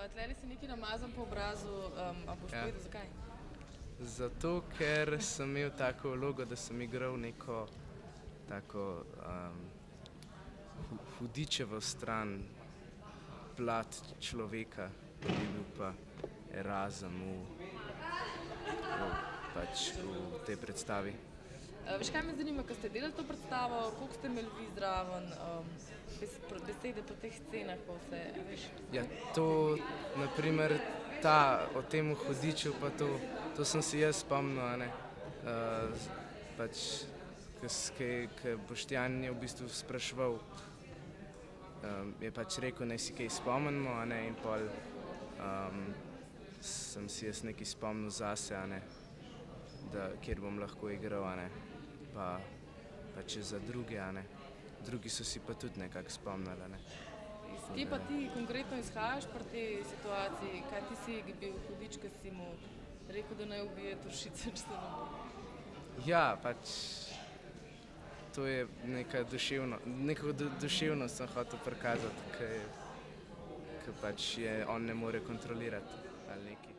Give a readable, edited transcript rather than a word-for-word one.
Tleli si nekaj namazan po obrazu, a boš povedal zakaj? Zato, ker sem imel tako vlogo, da sem igral neko tako hudičevo stran, plat človeka, da bi bil pa Erazem v tej predstavi. Veš, kaj me zanima, ko ste delali to predstavo, koliko ste imeli vi zraven besede po teh scenah pa vse, veš? Ja, to, na primer, o tem hudiču pa to sem si jaz spomnil, a ne. Pač, ke Boštjan je v bistvu spraševal, je pač rekel, naj si kaj spomnimo, a ne, in pol sem si jaz nekaj spomnil zase, a ne, kjer bom lahko igral, a ne, pa če za druge, a ne. Drugi so si pa tudi nekako spomnili, a ne. Iz kje pa ti konkretno izhajaš pri tej situaciji? Kaj ti si bil hudič, ko si mu rekel, da naj ubije Toršice, če se ne bo? Ja, pač to je neko duševnost sem hotel prikazati, ke pač je on ne more kontrolirati ali nekaj.